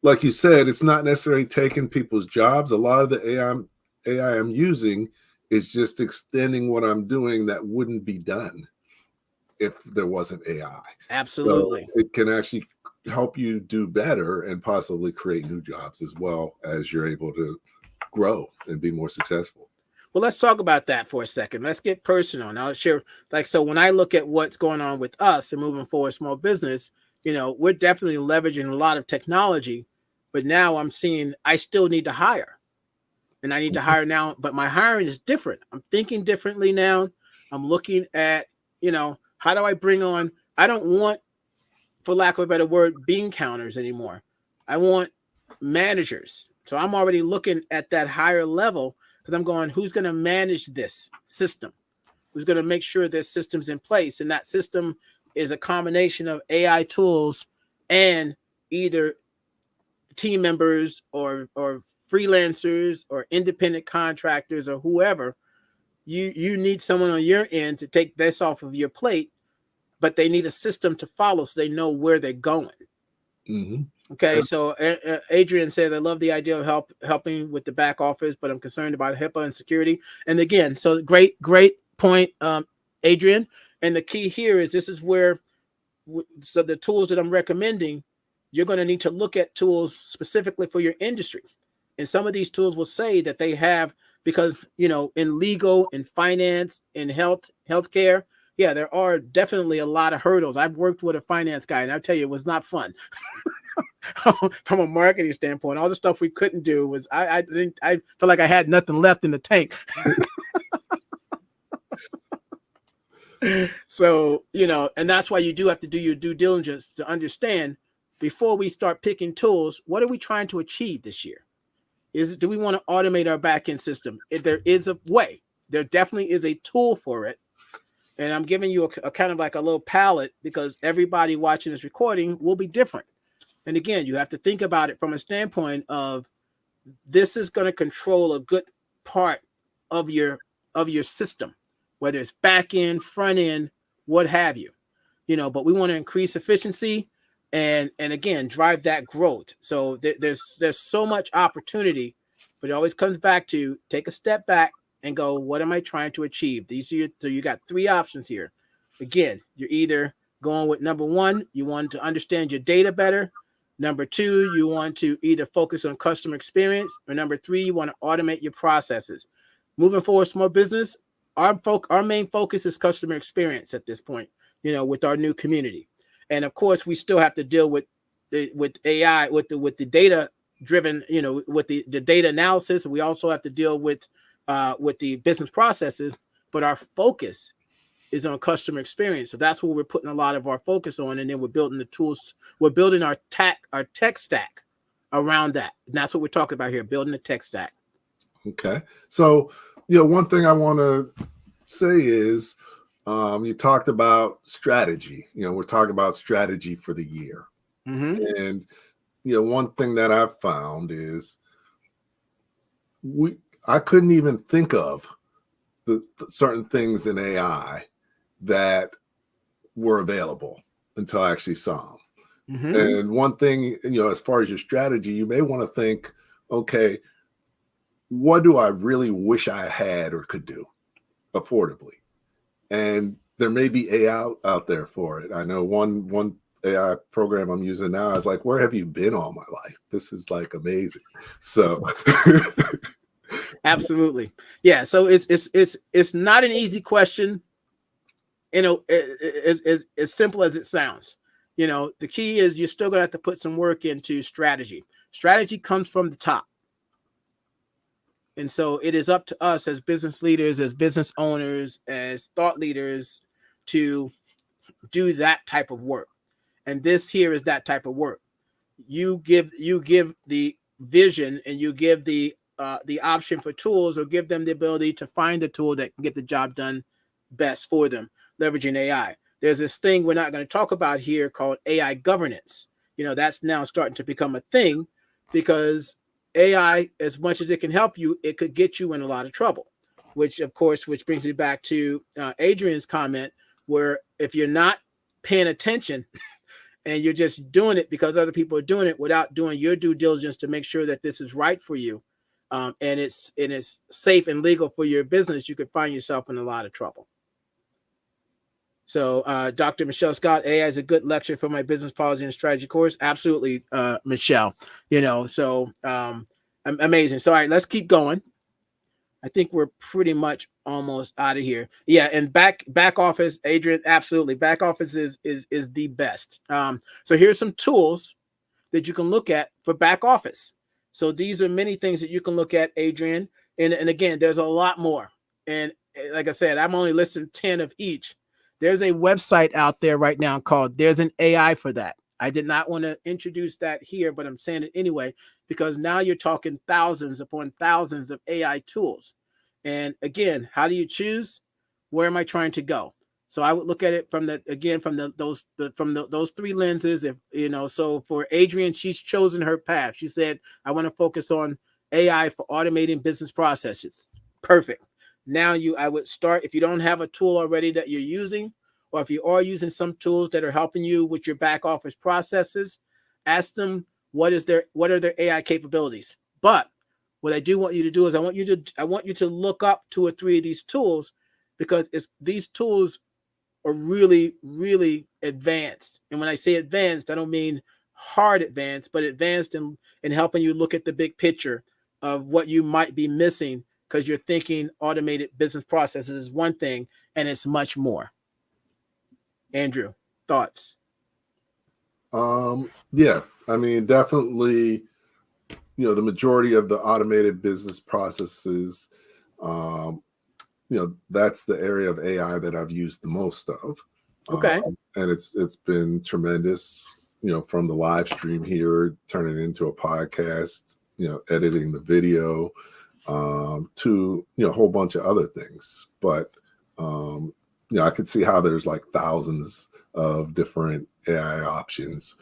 like you said, it's not necessarily taking people's jobs. A lot of the AI I'm using is just extending what I'm doing that wouldn't be done if there wasn't AI. Absolutely. So it can actually help you do better and possibly create new jobs as well, as you're able to grow and be more successful. Well, let's talk about that for a second. Let's get personal. Now, share, so when I look at what's going on with us and moving forward, small business, we're definitely leveraging a lot of technology, but now I'm seeing I still need to hire, and I need to hire now, but my hiring is different. I'm thinking differently now. I'm looking at, how do I bring on, I don't want, for lack of a better word, bean counters anymore. I want managers. So I'm already looking at that higher level, because I'm going, who's going to manage this system? Who's going to make sure this system's in place? And that system is a combination of AI tools and either team members or freelancers or independent contractors or whoever. You need someone on your end to take this off of your plate, but they need a system to follow so they know where they're going. Mm-hmm. Okay, so Adrian says, I love the idea of helping with the back office, but I'm concerned about HIPAA and security. And again, so great point, Adrian. And the key here is this is where, so the tools that I'm recommending, you're going to need to look at tools specifically for your industry. And some of these tools will say that they have, because, in legal, in finance, in healthcare, yeah, there are definitely a lot of hurdles. I've worked with a finance guy, and I'll tell you, it was not fun. From a marketing standpoint, all the stuff we couldn't do was, I felt like I had nothing left in the tank. So, and that's why you do have to do your due diligence to understand, before we start picking tools, what are we trying to achieve this year? Do we want to automate our back-end system? If there is a way, there definitely is a tool for it. And I'm giving you a kind of like a little palette, because everybody watching this recording will be different. And again, you have to think about it from a standpoint of, this is going to control a good part of your system, whether it's back end, front end, what have you. But we want to increase efficiency and again, drive that growth. So there's so much opportunity, but it always comes back to take a step back and go, what am I trying to achieve? So you got three options here. Again, you're either going with number one, you want to understand your data better. Number two, you want to either focus on customer experience, or number three, you want to automate your processes. Moving forward, small business, our main focus is customer experience at this point, with our new community. And of course, we still have to deal with AI, with the data driven, with the data analysis. We also have to deal with the business processes, but our focus is on customer experience. So that's what we're putting a lot of our focus on. And then we're building the tools, we're building our tech stack around that. And that's what we're talking about here, building the tech stack. Okay. So, one thing I want to say is, you talked about strategy. We're talking about strategy for the year. Mm-hmm. And, one thing that I've found is I couldn't even think of the certain things in AI that were available until I actually saw them. Mm-hmm. And one thing, as far as your strategy, you may want to think, okay, what do I really wish I had or could do affordably? And there may be AI out there for it. I know one AI program I'm using now is like, where have you been all my life? This is like amazing. So absolutely. Yeah. So it's not an easy question. As simple as it sounds. The key is you're still gonna have to put some work into strategy. Strategy comes from the top. And so it is up to us as business leaders, as business owners, as thought leaders, to do that type of work. And this here is that type of work. You give the vision, and you give the option for tools, or give them the ability to find the tool that can get the job done best for them, leveraging AI. There's this thing we're not going to talk about here called AI governance. That's now starting to become a thing, because AI, as much as it can help you, it could get you in a lot of trouble, which brings me back to Adrian's comment, where if you're not paying attention and you're just doing it because other people are doing it without doing your due diligence to make sure that this is right for you, and it's safe and legal for your business, you could find yourself in a lot of trouble. So Dr. Michelle Scott, AI is a good lecture for my business policy and strategy course. Absolutely, Michelle. So amazing. So all right, let's keep going. I think we're pretty much almost out of here. Yeah, and back office, Adrian, absolutely. Back office is the best. So here's some tools that you can look at for back office. So these are many things that you can look at, Adrian. And again, there's a lot more. And like I said, I'm only listing 10 of each. There's a website out there right now called There's an AI for That. I did not want to introduce that here, but I'm saying it anyway, because now you're talking thousands upon thousands of AI tools. And again, how do you choose? Where am I trying to go? So I would look at it from those three lenses. So for Adrian, she's chosen her path. She said, I want to focus on AI for automating business processes. Perfect. Now I would start, if you don't have a tool already that you're using, or if you are using some tools that are helping you with your back office processes, ask them what are their AI capabilities. But what I do want you to do is I want you to look up 2 or 3 of these tools, because these tools are really, really advanced. And when I say advanced, I don't mean hard advanced, but advanced in helping you look at the big picture of what you might be missing because you're thinking automated business processes is one thing and it's much more. Andrew, thoughts? Yeah, I mean, definitely, the majority of the automated business processes, that's the area of AI that I've used the most of. Okay. And it's been tremendous, from the live stream here, turning it into a podcast, editing the video, to, a whole bunch of other things. But, I could see how there's like thousands of different AI options,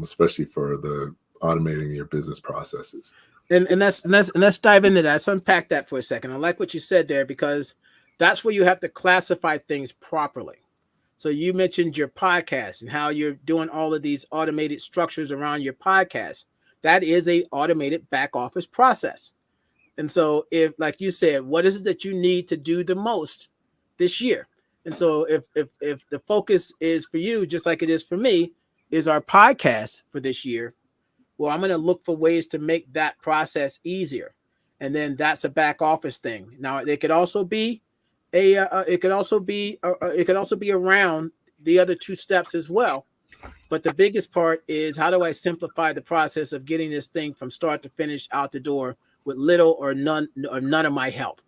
especially for the automating your business processes. And let's dive into that. Let's unpack that for a second. I like what you said there because that's where you have to classify things properly. So you mentioned your podcast and how you're doing all of these automated structures around your podcast. That is a automated back office process. And so if, like you said, what is it that you need to do the most this year? And so if the focus is for you, just like it is for me, is our podcast for this year, well, I'm going to look for ways to make that process easier. And then that's a back office thing. Now, it could also be it could also be around the other two steps as well. But the biggest part is, how do I simplify the process of getting this thing from start to finish out the door with little or none of my help?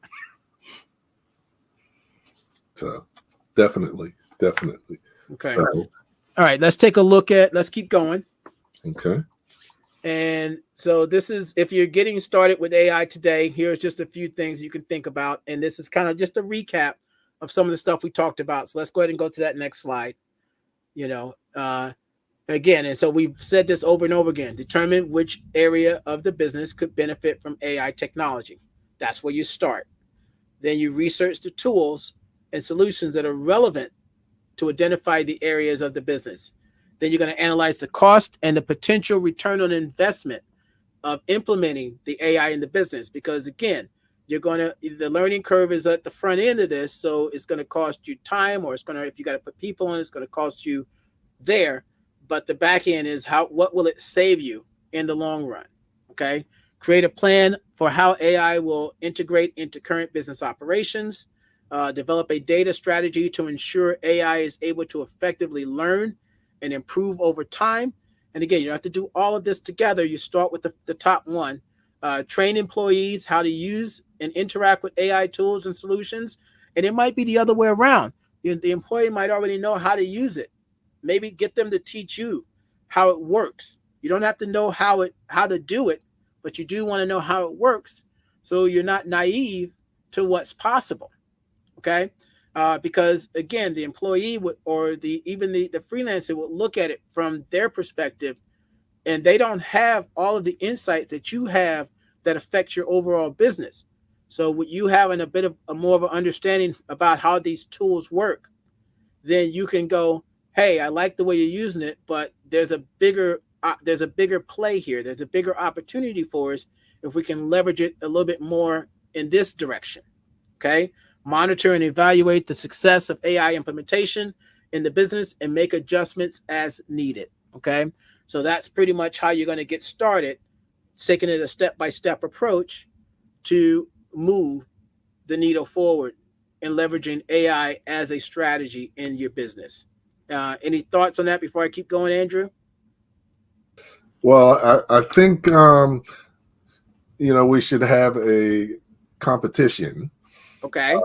So definitely. Okay. So, all right, let's keep going. Okay. And so this is, if you're getting started with AI today, here's just a few things you can think about. And this is kind of just a recap of some of the stuff we talked about. So let's go ahead and go to that next slide. Again, and so we've said this over and over again, determine which area of the business could benefit from AI technology. That's where you start. Then you research the tools and solutions that are relevant to identify the areas of the business. Then you're going to analyze the cost and the potential return on investment of implementing the AI in the business. Because again, the learning curve is at the front end of this. So it's going to cost you time, or if you got to put people on, it's going to cost you there. But the back end is what will it save you in the long run? Okay. Create a plan for how AI will integrate into current business operations. Develop a data strategy to ensure AI is able to effectively learn and improve over time. And again, you have to do all of this together. You start with the top one. Train employees how to use and interact with AI tools and solutions. And it might be the other way around. The employee might already know how to use it. Maybe get them to teach you how it works. You don't have to know how to do it, but you do want to know how it works, so you're not naive to what's possible. Okay. Because again, the employee or the freelancer would look at it from their perspective, and they don't have all of the insights that you have that affects your overall business. So with you having a bit of more of an understanding about how these tools work, then you can go, hey, I like the way you're using it, but there's a bigger play here. There's a bigger opportunity for us if we can leverage it a little bit more in this direction. Okay. Monitor and evaluate the success of AI implementation in the business and make adjustments as needed. Okay. So that's pretty much how you're going to get started, taking it a step-by-step approach to move the needle forward and leveraging AI as a strategy in your business. Any thoughts on that before I keep going, Andrew? Well, I think, we should have a competition. Okay.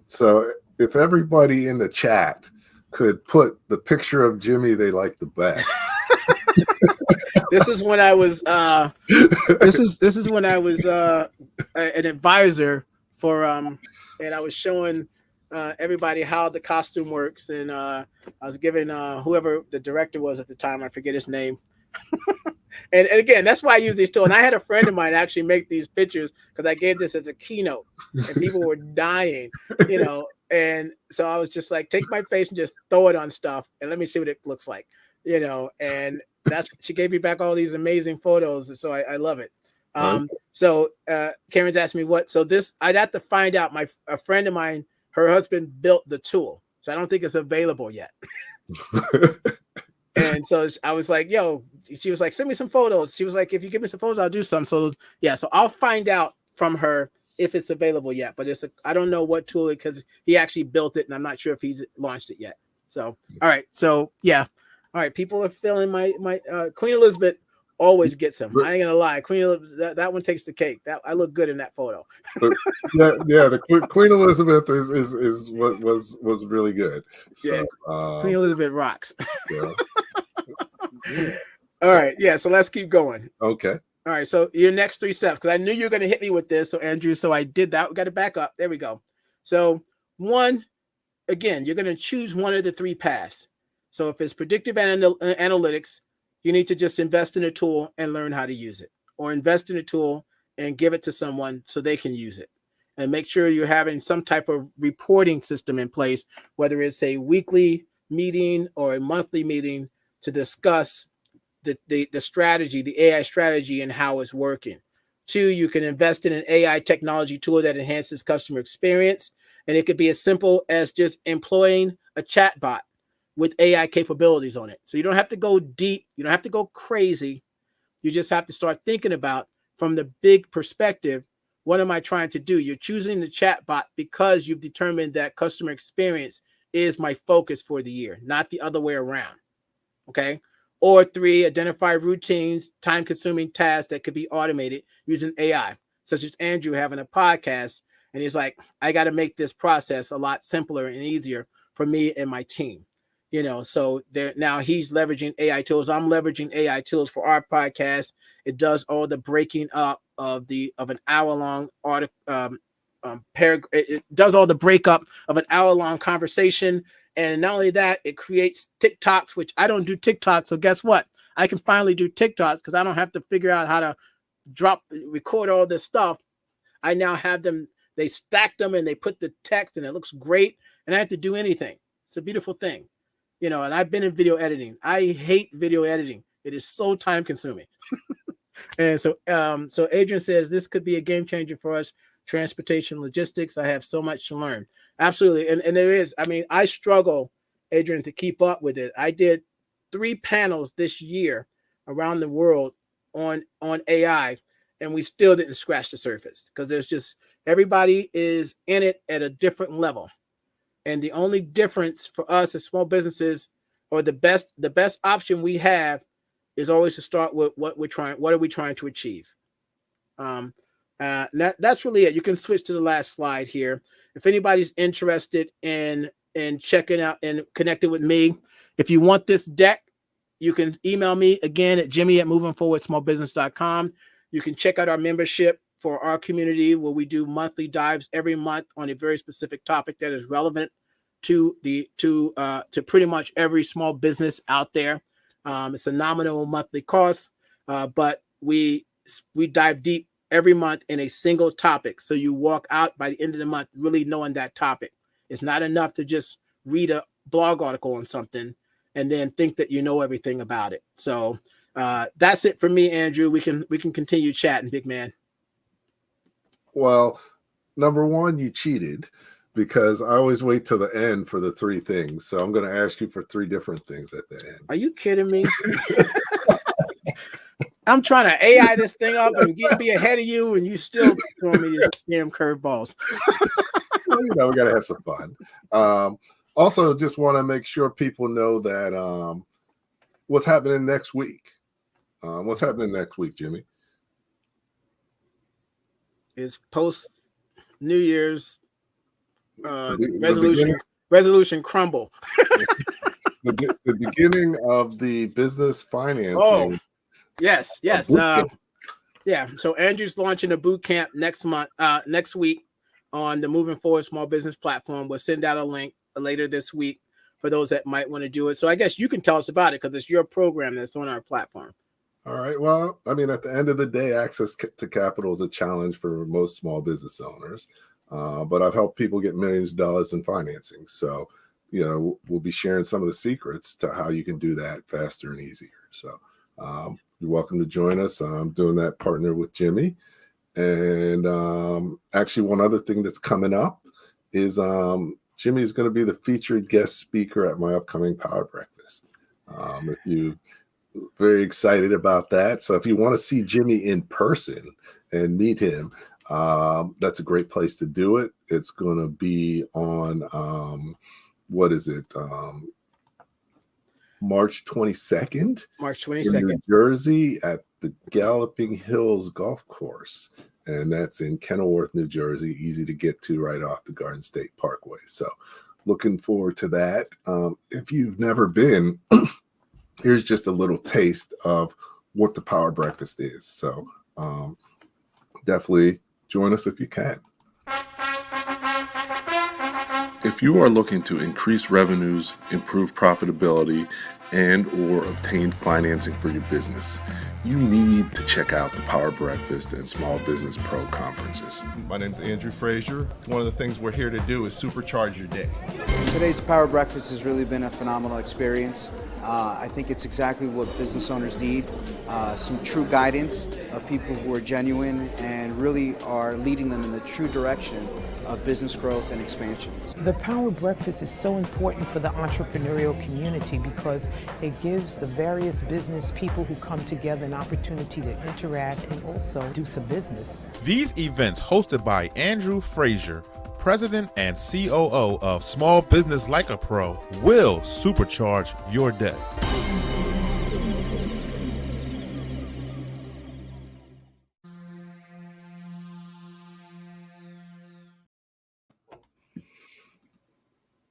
So if everybody in the chat could put the picture of Jimmy they like the best. This is when I was this is when I was an advisor for and I was showing everybody how the costume works, and I was giving whoever the director was at the time, I forget his name. And again, that's why I use these tools. And I had a friend of mine actually make these pictures because I gave this as a keynote, and people were dying, And so I was just like, take my face and just throw it on stuff, and let me see what it looks like, And she gave me back all these amazing photos, so I love it. So Karen's asked me what. So this I'd have to find out. A friend of mine, her husband built the tool, so I don't think it's available yet. And so I was like, yo, she was like, send me some photos. She was like, if you give me some photos, I'll do some. So yeah, so I'll find out from her if it's available yet. But I don't know what tool, because he actually built it and I'm not sure if he's launched it yet. So, all right. So yeah. All right. People are feeling my Queen Elizabeth always gets them. I ain't gonna lie. Queen Elizabeth, that one takes the cake. That I look good in that photo. But yeah, the Queen Elizabeth is what was really good. So, yeah, Queen Elizabeth rocks. Yeah. All right, yeah. So let's keep going. Okay. All right. So your next 3 steps, because I knew you were going to hit me with this. So Andrew, so I did that. We got to back up. There we go. So one, again, you're going to choose one of the 3 paths. So if it's predictive analytics, you need to just invest in a tool and learn how to use it, or invest in a tool and give it to someone so they can use it. And make sure you're having some type of reporting system in place, whether it's a weekly meeting or a monthly meeting, to discuss the strategy, the AI strategy, and how it's working. 2, you can invest in an AI technology tool that enhances customer experience. And it could be as simple as just employing a chat bot with AI capabilities on it. So you don't have to go deep. You don't have to go crazy. You just have to start thinking about, from the big perspective, what am I trying to do? You're choosing the chat bot because you've determined that customer experience is my focus for the year, not the other way around. Okay. Or 3, identify routines, time-consuming tasks that could be automated using AI, such as Andrew having a podcast. And he's like, I got to make this process a lot simpler and easier for me and my team. So now he's leveraging AI tools. I'm leveraging AI tools for our podcast. It does all the breaking up of an hour-long article. It does all the breakup of an hour-long conversation. And not only that, it creates TikToks, which I don't do TikToks. So guess what? I can finally do TikToks because I don't have to figure out how to record all this stuff. I now have them, they stack them and they put the text and it looks great. And I have to do anything. It's a beautiful thing. And I've been in video editing. I hate video editing. It is so time consuming. And so Adrian says this could be a game changer for us. Transportation, logistics. I have so much to learn. Absolutely. And there is, I struggle, Adrian, to keep up with it. I did 3 panels this year around the world on AI, and we still didn't scratch the surface because there's just, everybody is in it at a different level. And the only difference for us as small businesses, or the best option we have, is always to start with what are we trying to achieve? That's really it. You can switch to the last slide here. If anybody's interested in checking out and connecting with me, if you want this deck, you can email me again at jimmy@movingforwardsmallbusiness.com. You can check out our membership for our community, where we do monthly dives every month on a very specific topic that is relevant to pretty much every small business out there. It's a nominal monthly cost, but we dive deep every month in a single topic. So you walk out by the end of the month really knowing that topic. It's not enough to just read a blog article on something and then think that you know everything about it. So that's it for me, Andrew. We can continue chatting, big man. Well, number one, you cheated, because I always wait till the end for the 3 things. So I'm going to ask you for 3 different things at the end. Are you kidding me? I'm trying to AI this thing up and be ahead of you, and you still throwing me these damn curveballs. Well, we got to have some fun. Also, just want to make sure people know that what's happening next week. What's happening next week, Jimmy? Is post New Year's resolution crumble. the beginning of the business financing. Oh, yes. Yeah. So Andrew's launching a boot camp next week on the Moving Forward Small Business platform. We'll send out a link later this week for those that might want to do it. So I guess you can tell us about it because it's your program that's on our platform. All right. Well, at the end of the day, access to capital is a challenge for most small business owners. But I've helped people get millions of dollars in financing. So, we'll be sharing some of the secrets to how you can do that faster and easier. So you're welcome to join us. I'm doing that partner with Jimmy. And actually, one other thing that's coming up is Jimmy is going to be the featured guest speaker at my upcoming Power Breakfast. If you very excited about that. So if you want to see Jimmy in person and meet him, that's a great place to do it. It's going to be on what is it? March 22nd. March In 22nd. New Jersey at the Galloping Hills Golf Course. And that's in Kenilworth, New Jersey. Easy to get to right off the Garden State Parkway. So looking forward to that. If you've never been, here's just a little taste of what the Power Breakfast is. So definitely join us if you can. If you are looking to increase revenues, improve profitability, and or obtain financing for your business, you need to check out the Power Breakfast and Small Business Pro conferences. My name is Andrew Frazier. One of the things we're here to do is supercharge your day. Today's Power Breakfast has really been a phenomenal experience. I think it's exactly what business owners need, some true guidance of people who are genuine and really are leading them in the true direction of business growth and expansion. The Power Breakfast is so important for the entrepreneurial community because it gives the various business people who come together an opportunity to interact and also do some business. These events hosted by Andrew Frazier, President and COO of Small Business Like a Pro, will supercharge your day.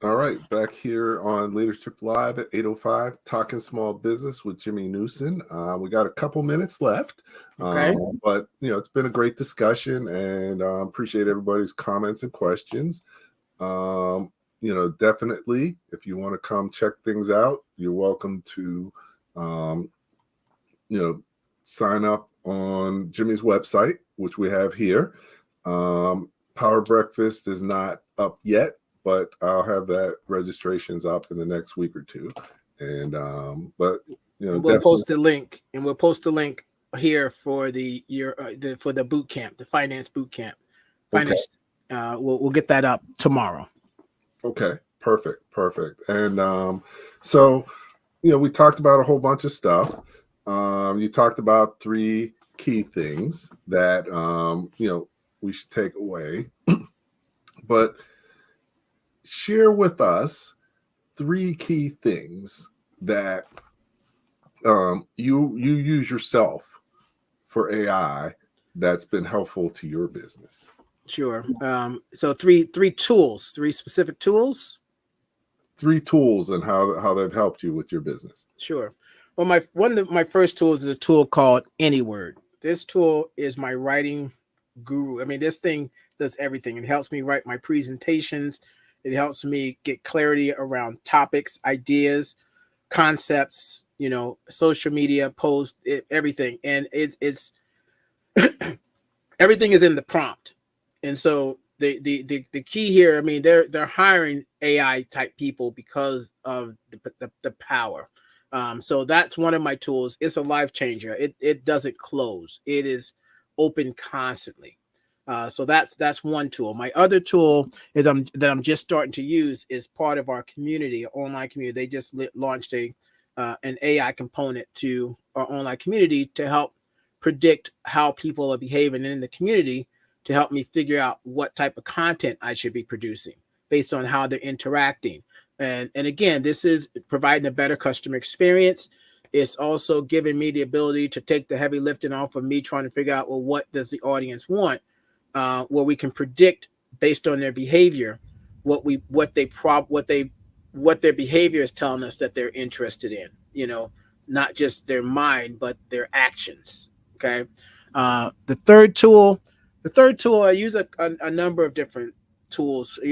All right, back here on Leadership Live at 8:05, talking small business with Jimmy Newson. We got a couple minutes left, Okay. but it's been a great discussion, and appreciate everybody's comments and questions. Definitely, if you want to come check things out, you're welcome to, sign up on Jimmy's website, which we have here. Power Breakfast is not up yet, but I'll have that registrations up in the next week or two. And we'll post the link, and we'll post the link here for the boot camp, the finance boot camp. Finance, okay. We'll get that up tomorrow. Okay, perfect. And so we talked about a whole bunch of stuff. You talked about 3 key things that we should take away, but share with us 3 key things that you use yourself for AI that's been helpful to your business. Sure. So 3 tools, 3 specific tools. 3 tools and how they've helped you with your business. Sure. Well, my first tool is a tool called AnyWord. This tool is my writing guru. I mean, this thing does everything. It helps me write my presentations. It helps me get clarity around topics, ideas, concepts, social media posts, everything. And it's everything is in the prompt. And so the key here, I mean, they're hiring AI type people because of the power. So that's one of my tools. It's a life changer. It doesn't close. It is open constantly. So that's one tool. My other tool is that I'm just starting to use is part of our community, online community. They just launched an AI component to our online community to help predict how people are behaving in the community, to help me figure out what type of content I should be producing based on how they're interacting. And again, this is providing a better customer experience. It's also giving me the ability to take the heavy lifting off of me trying to figure out, well, what does the audience want? Where we can predict based on their behavior what their behavior is telling us that they're interested in, not just their mind, but their actions. Okay. The third tool, I use a number of different tools. I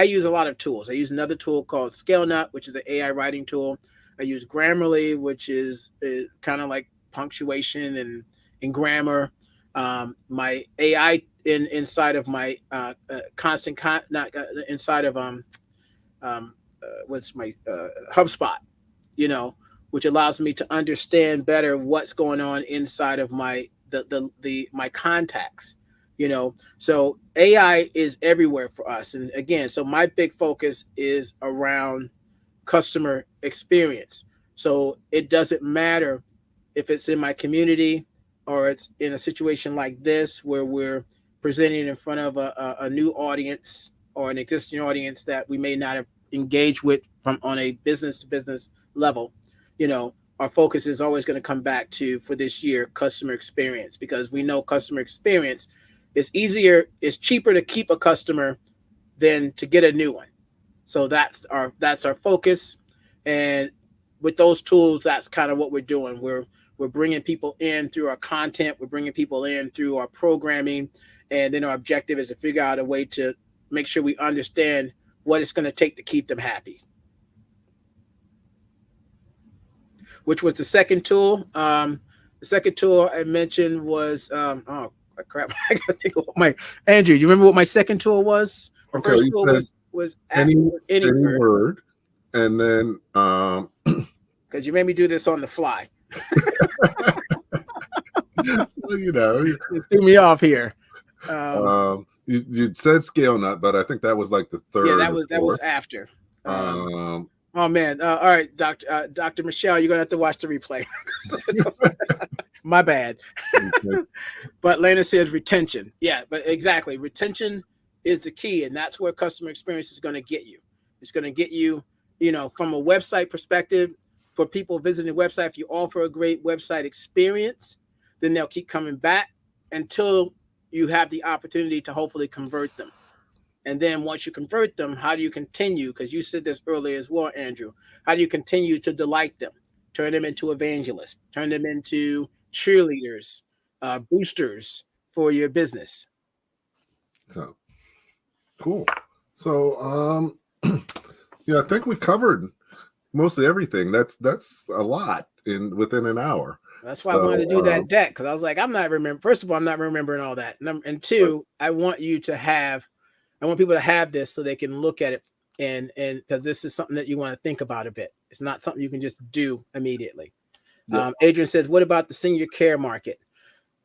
use a lot of tools. I use another tool called ScaleNut, which is an AI writing tool. I use Grammarly, which is kind of like punctuation and grammar. My AI inside of my what's my HubSpot, which allows me to understand better what's going on inside of my my contacts. So AI is everywhere for us. And again, so my big focus is around customer experience. So it doesn't matter if it's in my community or it's in a situation like this where we're presenting in front of a new audience or an existing audience that we may not have engaged with from on a business to business level. Our focus is always going to come back to, for this year, customer experience, because we know customer experience is it's cheaper to keep a customer than to get a new one. So that's our focus. And with those tools, that's kind of what we're doing. We're bringing people in through our content. We're bringing people in through our programming. And then our objective is to figure out a way to make sure we understand what it's going to take to keep them happy. Which was the second tool. The second tool I mentioned was, oh crap, I gotta think of what Andrew, do you remember what my second tool was? The Okay, first tool was any word. And then because you made me do this on the fly. Well, You threw me off here. You said scale nut, but I think that was like the third. Yeah, that was after. Oh man! All right, Dr. Michelle, you're gonna have to watch the replay. My bad. Okay. But Lana says retention. Yeah, but exactly, retention is the key, and that's where customer experience is going to get you. It's going to get you, from a website perspective. For people visiting the website, if you offer a great website experience, then they'll keep coming back until you have the opportunity to hopefully convert them. And then once you convert them, how do you continue? Because you said this earlier as well, Andrew. How do you continue to delight them? Turn them into evangelists, turn them into cheerleaders, boosters for your business. So cool. So I think we covered mostly everything. That's a lot within an hour. That's why I wanted to do that deck, because I was like, first of all, I'm not remembering all that. And two, I want people to have this so they can look at it and because this is something that you want to think about a bit. It's not something you can just do immediately. Yep. Adrian says, what about the senior care market?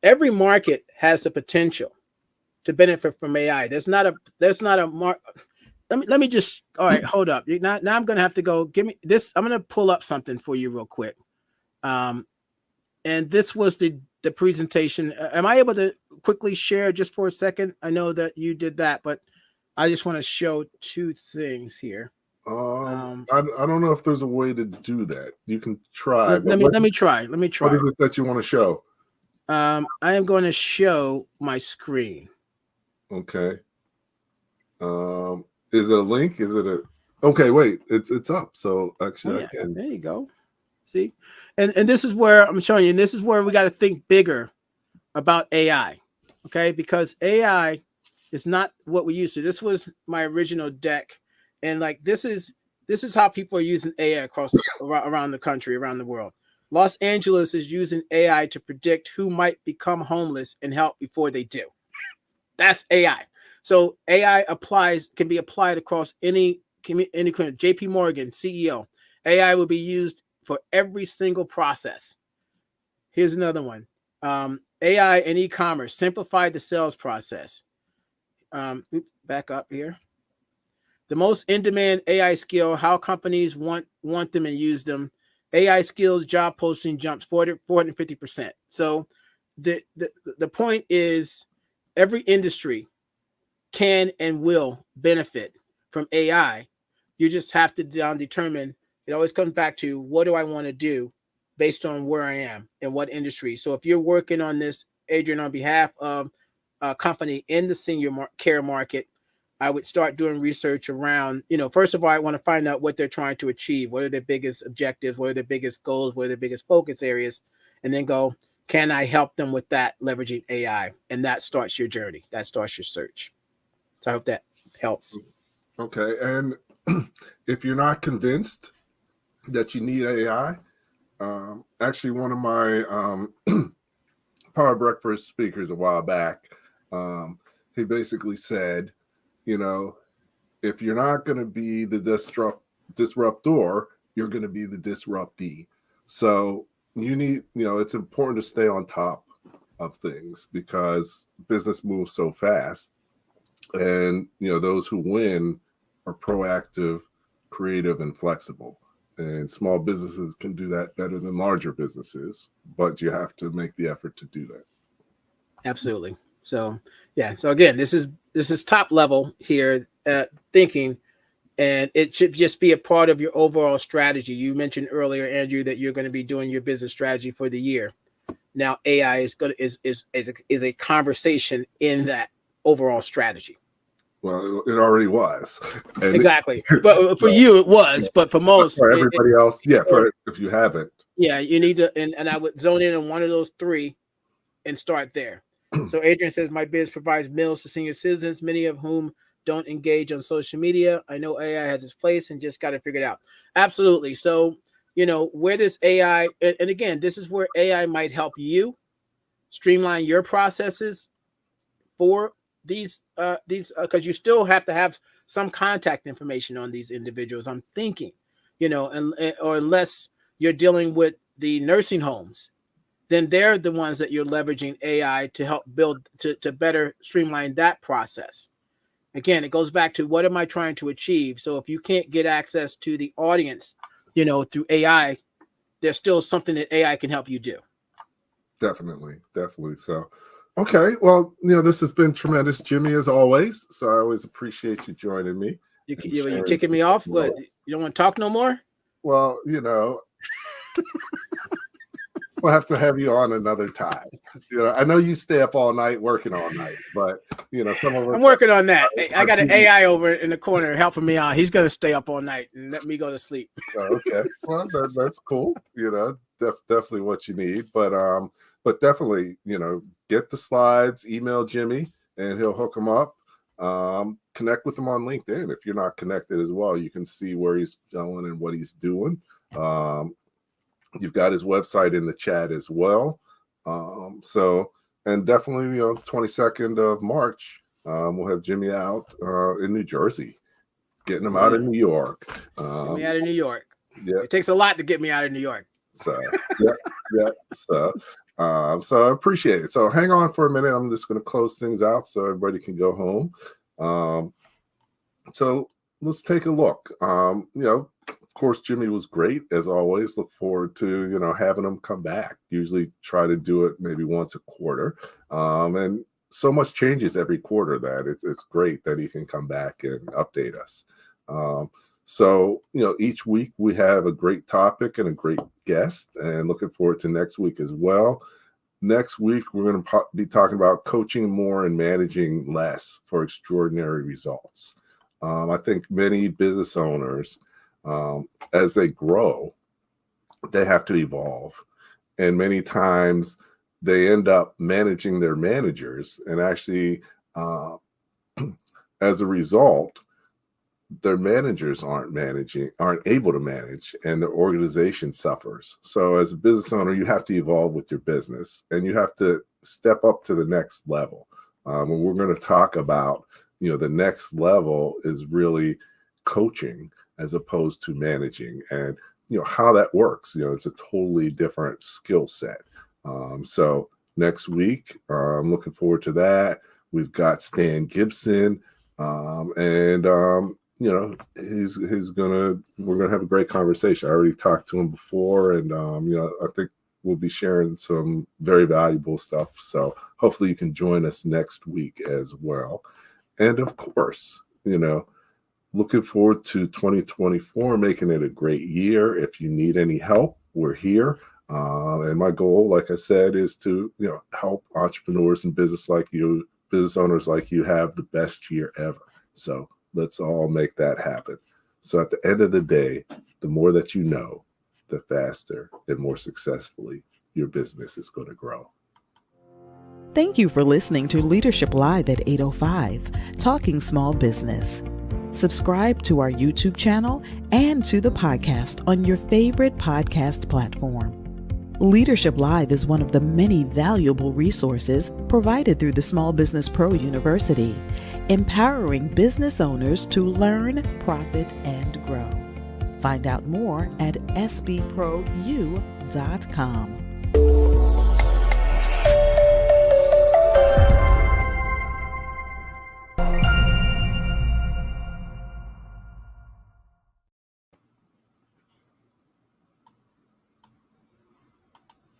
Every market has the potential to benefit from AI. There's not a mark. Let me just, all right, hold up. Now I'm going to have to go, give me this. I'm going to pull up something for you real quick. And this was the presentation. Am I able to quickly share just for a second? I know that you did that, but I just want to show two things here. I don't know if there's a way to do that. You can try. Let me try. What is it that you want to show? I am going to show my screen. Okay. Is it a link? Is it a? Okay, wait. It's up. So actually, I can. There you go. See, and this is where I'm showing you. And this is where we got to think bigger about AI. Okay, because AI is not what we used to. This was my original deck, and like this is how people are using AI around the country, around the world. Los Angeles is using AI to predict who might become homeless and help before they do. That's AI. So AI can be applied across any JP Morgan CEO. AI will be used for every single process. Here's another one. AI and e-commerce simplify the sales process. Back up here. The most in-demand AI skill, how companies want them and use them. AI skills job posting jumps 450%. So the point is every industry can and will benefit from AI. You just have to determine. It always comes back to, what do I want to do based on where I am and what industry. So if you're working on this, Adrian, on behalf of a company in the senior care market, I would start doing research around, first of all, I want to find out what they're trying to achieve. What are their biggest objectives? What are their biggest goals? What are their biggest focus areas? And then go, can I help them with that, leveraging AI? And that starts your journey. That starts your search. So I hope that helps. Okay. And if you're not convinced that you need AI, actually one of my Power Breakfast speakers a while back, he basically said, if you're not going to be the disruptor, you're going to be the disruptee. So you need, it's important to stay on top of things because business moves so fast. And, those who win are proactive creative, and flexible. And small businesses can do that better than larger businesses, but you have to make the effort to do that. Absolutely. So, yeah. So again, this is top level here thinking, and it should just be a part of your overall strategy. You mentioned earlier, Andrew, that you're going to be doing your business strategy for the year. Now, AI is a conversation in that overall strategy. Well, it already was. And exactly. But for you, it was. But for most, for everybody else, if you haven't. Yeah, you need to, and I would zone in on one of those three and start there. So Adrian says, my biz provides meals to senior citizens, many of whom don't engage on social media. I know AI has its place and just got to figure it out. Absolutely. So, where does AI, and again, this is where AI might help you streamline your processes for these, because you still have to have some contact information on these individuals. I'm thinking, or unless you're dealing with the nursing homes, then they're the ones that you're leveraging AI to help build to better streamline that process. Again, it goes back to what am I trying to achieve? So if you can't get access to the audience, through AI, there's still something that AI can help you do. Definitely. So, okay. Well, this has been tremendous, Jimmy, as always. So I always appreciate you joining me. You kicking me off? What? You don't want to talk no more? Well, we'll have to have you on another time. I know you stay up all night working all night, but some of us. I'm working on that. I got an AI over in the corner helping me out. He's gonna stay up all night and let me go to sleep. Okay, well that's cool. Definitely what you need, but definitely get the slides, email Jimmy, and he'll hook them up. Connect with him on LinkedIn if you're not connected as well. You can see where he's going and what he's doing. You've got his website in the chat as well. And definitely, 22nd of March, we'll have Jimmy out in New Jersey, getting him out of New York. Get me out of New York. Yeah. It takes a lot to get me out of New York. So, yeah. So I appreciate it. So hang on for a minute. I'm just going to close things out so everybody can go home. So let's take a look. Of course, Jimmy was great as always. Look forward to having him come back. Usually try to do it maybe once a quarter, and so much changes every quarter that it's great that he can come back and update us. So each week we have a great topic and a great guest, and looking forward to next week as well. Next week we're going to be talking about coaching more and managing less for extraordinary results. I think many business owners, as they grow, they have to evolve. And many times they end up managing their managers, and actually, as a result, their managers aren't able to manage, and their organization suffers. So as a business owner, you have to evolve with your business, and you have to step up to the next level. And we're going to talk about, the next level is really coaching as opposed to managing, and how that works. It's a totally different skill set. So next week, I'm looking forward to that. We've got Stan Gibson, and we're gonna have a great conversation. I already talked to him before, and I think we'll be sharing some very valuable stuff. So hopefully you can join us next week as well. And of course, looking forward to 2024, making it a great year. If you need any help, we're here. And my goal, like I said, is to help entrepreneurs and business owners like you have the best year ever. So let's all make that happen. So at the end of the day, the more that you know, the faster and more successfully your business is going to grow. Thank you for listening to Leadership Live at 805, Talking Small Business. Subscribe to our YouTube channel and to the podcast on your favorite podcast platform. Leadership Live is one of the many valuable resources provided through the Small Business Pro University, empowering business owners to learn, profit, and grow. Find out more at sbpro.u.com.